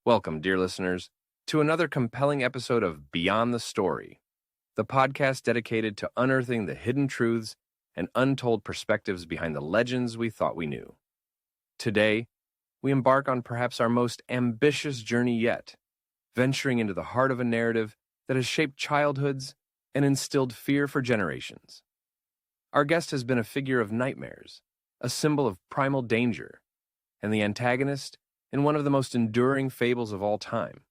Welcome, dear listeners, to another compelling episode of Beyond the Story, the podcast dedicated to unearthing the hidden truths and untold perspectives behind the legends we thought we knew. Today, we embark on perhaps our most ambitious journey yet, venturing into the heart of a narrative that has shaped childhoods and instilled fear for generations. Our guest has been a figure of nightmares, a symbol of primal danger, and the antagonist in one of the most enduring fables of all time.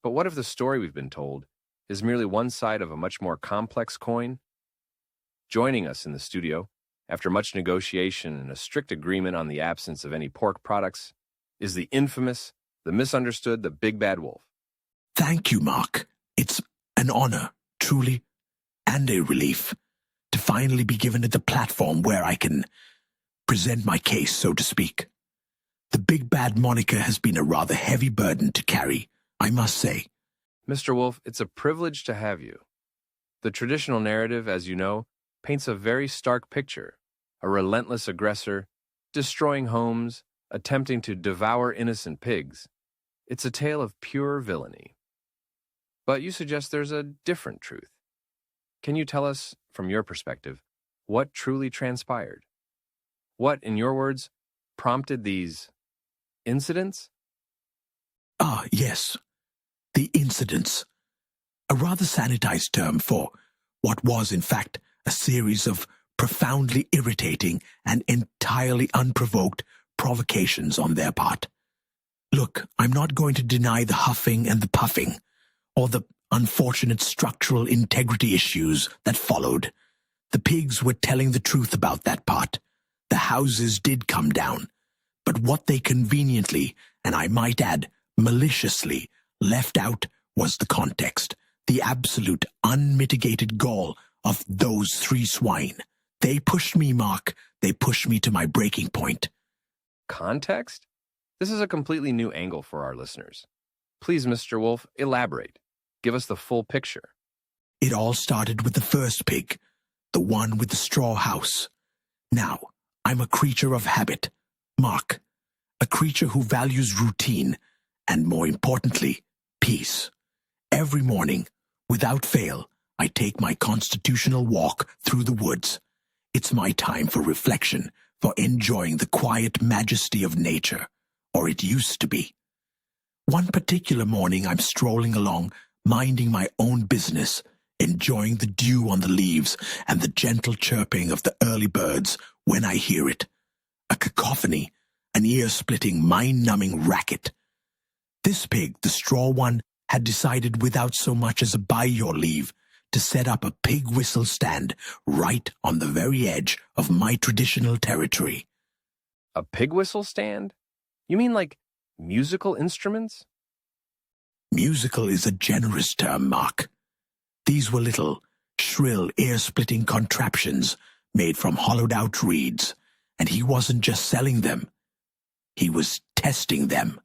But what if the story we've been told is merely one side of a much more complex coin? Joining us in the studio, after much negotiation and a strict agreement on the absence of any pork products, is the infamous, the misunderstood, the big bad wolf. Thank you, Mark. It's an honor, truly, and a relief to finally be given the platform where I can present my case, so to speak. The big bad moniker has been a rather heavy burden to carry, I must say. Mr. Wolf, it's a privilege to have you. The traditional narrative, as you know, paints a very stark picture: a relentless aggressor, destroying homes, attempting to devour innocent pigs. It's a tale of pure villainy. But you suggest there's a different truth. Can you tell us, from your perspective, what truly transpired? What, in your words, prompted these incidents? Yes. The incidents. A rather sanitized term for what was, in fact, a series of profoundly irritating and entirely unprovoked provocations on their part. Look, I'm not going to deny the huffing and the puffing, or the unfortunate structural integrity issues that followed. The pigs were telling the truth about that part. The houses did come down. But what they conveniently, and I might add, maliciously, left out was the context, the absolute, unmitigated gall of those three swine. They pushed me, Mark. They pushed me to my breaking point. Context? This is a completely new angle for our listeners. Please, Mr. Wolf, elaborate. Give us the full picture. It all started with the first pig, the one with the straw house. Now, I'm a creature of habit, Mark, a creature who values routine, and more importantly, peace. Every morning, without fail, I take my constitutional walk through the woods. It's my time for reflection, for enjoying the quiet majesty of nature, or it used to be. One particular morning I'm strolling along, minding my own business, enjoying the dew on the leaves and the gentle chirping of the early birds, when I hear it. A cacophony, an ear-splitting, mind-numbing racket. This pig, the straw one, had decided without so much as a by your leave to set up a pig whistle stand right on the very edge of my traditional territory. A pig whistle stand? You mean like musical instruments? Musical is a generous term, Mark. These were little, shrill, ear-splitting contraptions made from hollowed-out reeds, and he wasn't just selling them. He was testing them.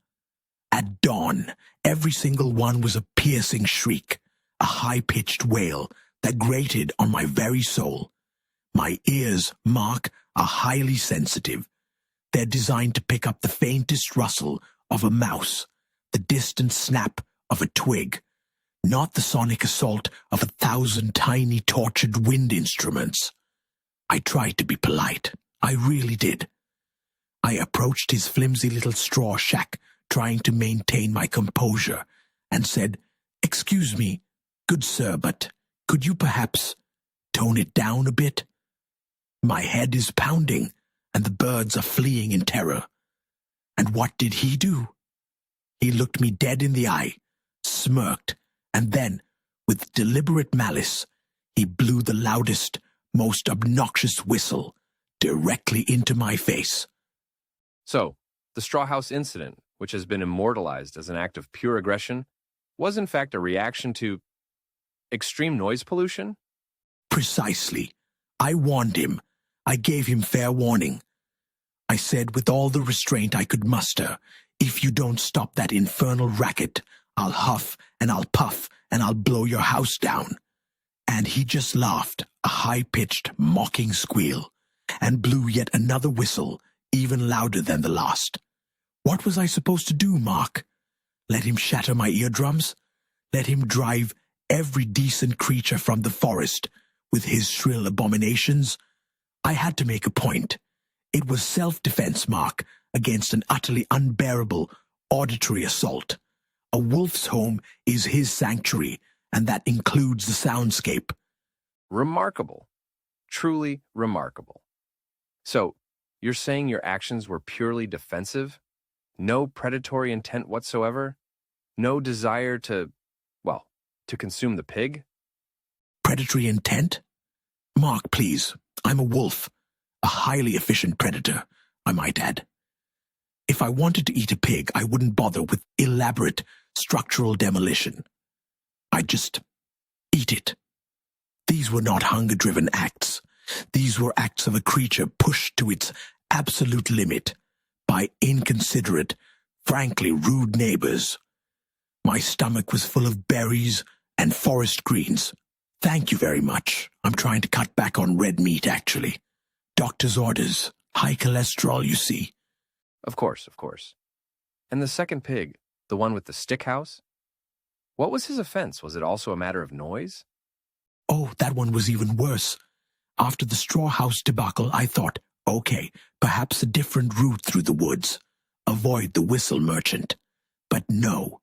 At dawn, every single one was a piercing shriek, a high-pitched wail that grated on my very soul. My ears, Mark, are highly sensitive. They're designed to pick up the faintest rustle of a mouse, the distant snap of a twig, not the sonic assault of 1,000 tiny tortured wind instruments. I tried to be polite. I really did. I approached his flimsy little straw shack, trying to maintain my composure, and said, "Excuse me, good sir, but could you perhaps tone it down a bit? My head is pounding, and the birds are fleeing in terror." And what did he do? He looked me dead in the eye, smirked, and then, with deliberate malice, he blew the loudest, most obnoxious whistle directly into my face. So, the straw house incident, which has been immortalized as an act of pure aggression, was in fact a reaction to extreme noise pollution? Precisely. I warned him. I gave him fair warning. I said with all the restraint I could muster, "If you don't stop that infernal racket, I'll huff and I'll puff and I'll blow your house down." And he just laughed, a high-pitched, mocking squeal, and blew yet another whistle, even louder than the last. What was I supposed to do, Mark? Let him shatter my eardrums? Let him drive every decent creature from the forest with his shrill abominations? I had to make a point. It was self-defense, Mark, against an utterly unbearable auditory assault. A wolf's home is his sanctuary, and that includes the soundscape. Remarkable. Truly remarkable. So, you're saying your actions were purely defensive? No predatory intent whatsoever? No desire to consume the pig? Predatory intent? Mark, please. I'm a wolf. A highly efficient predator, I might add. If I wanted to eat a pig, I wouldn't bother with elaborate structural demolition. I'd just eat it. These were not hunger-driven acts. These were acts of a creature pushed to its absolute limit by inconsiderate, frankly rude neighbors. My stomach was full of berries and forest greens. Thank you very much. I'm trying to cut back on red meat, actually. Doctor's orders. High cholesterol, you see. Of course, of course. And the second pig, the one with the stick house? What was his offense? Was it also a matter of noise? Oh, that one was even worse. After the straw house debacle, I thought, okay, perhaps a different route through the woods. Avoid the whistle merchant. But no.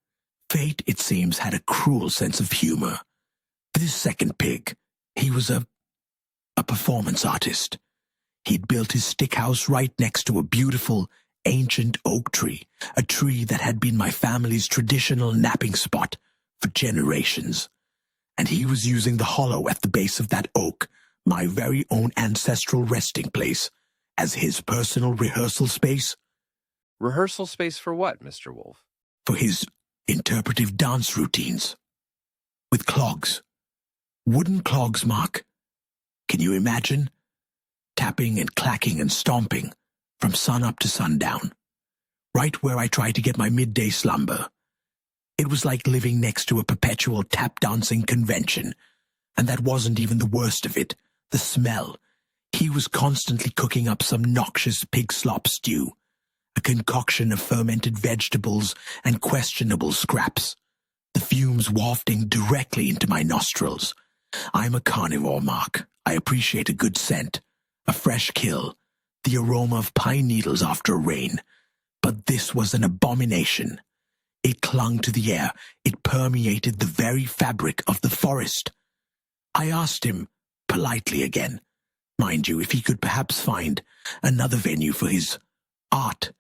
Fate, it seems, had a cruel sense of humor. This second pig, he was a performance artist. He'd built his stick house right next to a beautiful, ancient oak tree, a tree that had been my family's traditional napping spot for generations. And he was using the hollow at the base of that oak, my very own ancestral resting place, as his personal rehearsal space. Rehearsal space for what, Mr. Wolf? For his interpretive dance routines. With clogs. Wooden clogs, Mark. Can you imagine? Tapping and clacking and stomping from sun up to sundown. Right where I try to get my midday slumber. It was like living next to a perpetual tap-dancing convention. And that wasn't even the worst of it. The smell. He was constantly cooking up some noxious pig-slop stew. A concoction of fermented vegetables and questionable scraps. The fumes wafting directly into my nostrils. I'm a carnivore, Mark. I appreciate a good scent. A fresh kill. The aroma of pine needles after rain. But this was an abomination. It clung to the air. It permeated the very fabric of the forest. I asked him, politely again, mind you, if he could perhaps find another venue for his art,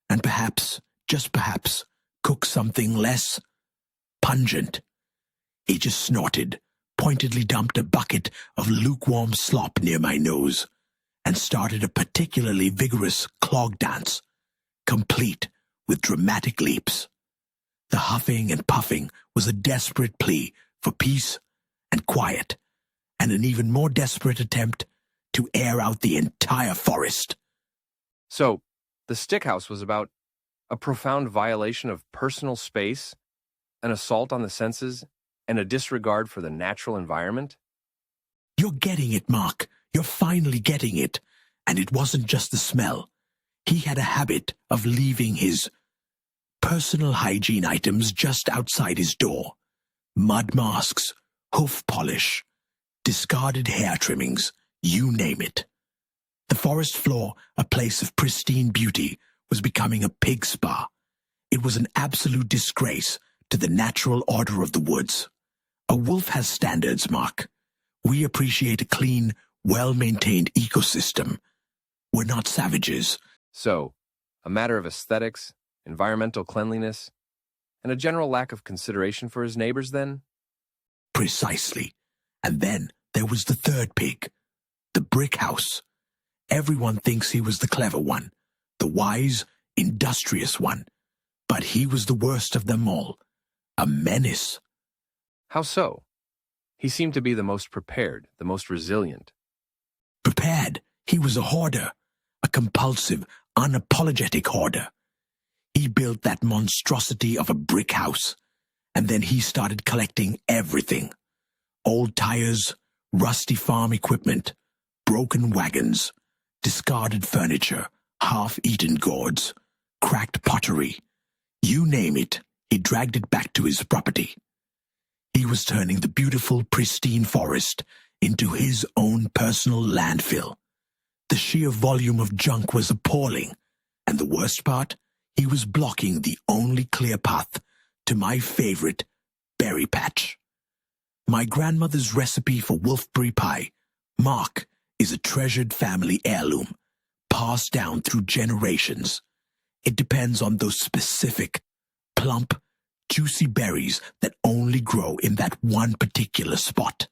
and perhaps, just perhaps, cook something less pungent. He just snorted, pointedly dumped a bucket of lukewarm slop near my nose, and started a particularly vigorous clog dance, complete with dramatic leaps. The huffing and puffing was a desperate plea for peace and quiet, and an even more desperate attempt to air out the entire forest. So, the stick house was about a profound violation of personal space, an assault on the senses, and a disregard for the natural environment? You're getting it, Mark. You're finally getting it. And it wasn't just the smell. He had a habit of leaving his personal hygiene items just outside his door. Mud masks, hoof polish, discarded hair trimmings, you name it. The forest floor, a place of pristine beauty, was becoming a pig spa. It was an absolute disgrace to the natural order of the woods. A wolf has standards, Mark. We appreciate a clean, well-maintained ecosystem. We're not savages. So, a matter of aesthetics, environmental cleanliness, and a general lack of consideration for his neighbors, then? Precisely. And then there was the third pig, the brick house. Everyone thinks he was the clever one, the wise, industrious one. But he was the worst of them all. A menace. How so? He seemed to be the most prepared, the most resilient. Prepared? He was a hoarder. A compulsive, unapologetic hoarder. He built that monstrosity of a brick house, and then he started collecting everything. Old tires, rusty farm equipment, broken wagons, discarded furniture, half-eaten gourds, cracked pottery. You name it, he dragged it back to his property. He was turning the beautiful, pristine forest into his own personal landfill. The sheer volume of junk was appalling, and the worst part, he was blocking the only clear path to my favorite berry patch. My grandmother's recipe for wolfberry pie, Marc, is a treasured family heirloom, passed down through generations. It depends on those specific, plump, juicy berries that only grow in that one particular spot.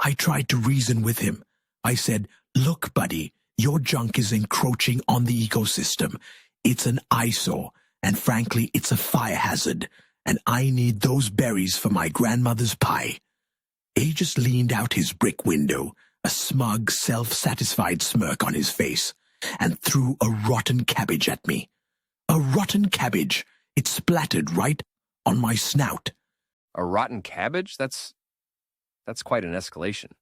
I tried to reason with him. I said, "Look, buddy, your junk is encroaching on the ecosystem. It's an eyesore, and frankly, it's a fire hazard, and I need those berries for my grandmother's pie." He just leaned out his brick window, a smug, self-satisfied smirk on his face, and threw a rotten cabbage at me. A rotten cabbage! It splattered right on my snout. A rotten cabbage? That's quite an escalation.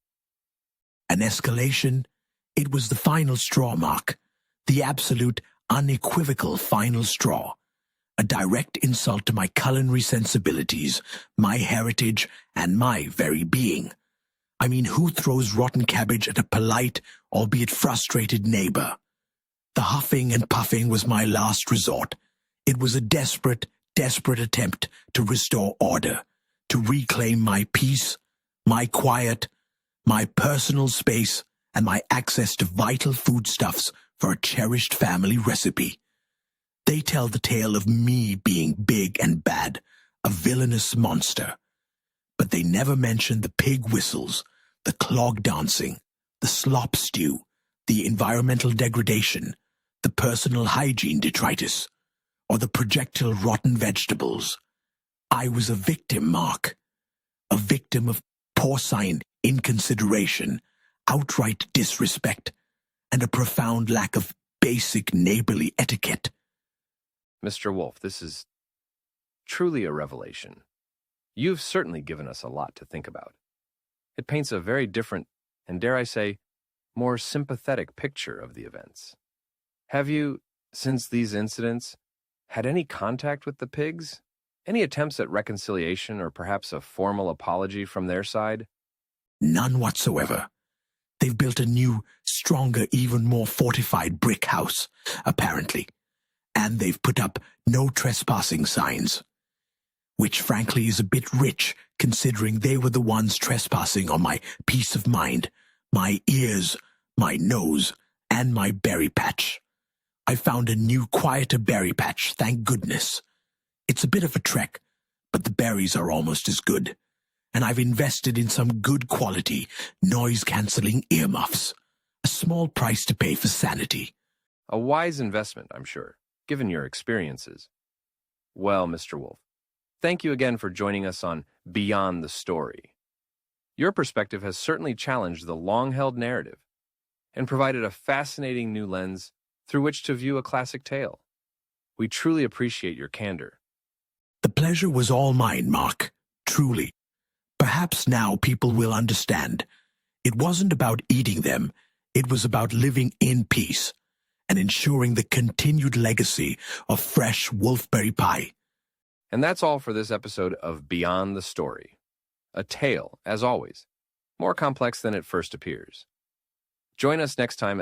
An escalation? It was the final straw, Marc. The absolute, unequivocal final straw. A direct insult to my culinary sensibilities, my heritage, and my very being. I mean, who throws rotten cabbage at a polite, albeit frustrated neighbor? The huffing and puffing was my last resort. It was a desperate, desperate attempt to restore order, to reclaim my peace, my quiet, my personal space, and my access to vital foodstuffs for a cherished family recipe. They tell the tale of me being big and bad, a villainous monster. But they never mention the pig whistles, the clog-dancing, the slop stew, the environmental degradation, the personal hygiene detritus, or the projectile rotten vegetables. I was a victim, Marc. A victim of porcine inconsideration, outright disrespect, and a profound lack of basic neighborly etiquette. Mr. Wolf, this is truly a revelation. You've certainly given us a lot to think about. It paints a very different, and dare I say, more sympathetic picture of the events. Have you, since these incidents, had any contact with the pigs? Any attempts at reconciliation or perhaps a formal apology from their side? None whatsoever. They've built a new, stronger, even more fortified brick house, apparently. And they've put up no trespassing signs. Which frankly is a bit rich, considering they were the ones trespassing on my peace of mind, my ears, my nose, and my berry patch. I found a new, quieter berry patch, thank goodness. It's a bit of a trek, but the berries are almost as good. And I've invested in some good quality, noise-canceling earmuffs. A small price to pay for sanity. A wise investment, I'm sure, given your experiences. Well, Mr. Wolf, thank you again for joining us on Beyond the Story. Your perspective has certainly challenged the long-held narrative and provided a fascinating new lens through which to view a classic tale. We truly appreciate your candor. The pleasure was all mine, Marc. Truly. Perhaps now people will understand. It wasn't about eating them. It was about living in peace and ensuring the continued legacy of fresh wolfberry pie. And that's all for this episode of Beyond the Story. A tale, as always, more complex than it first appears. Join us next time.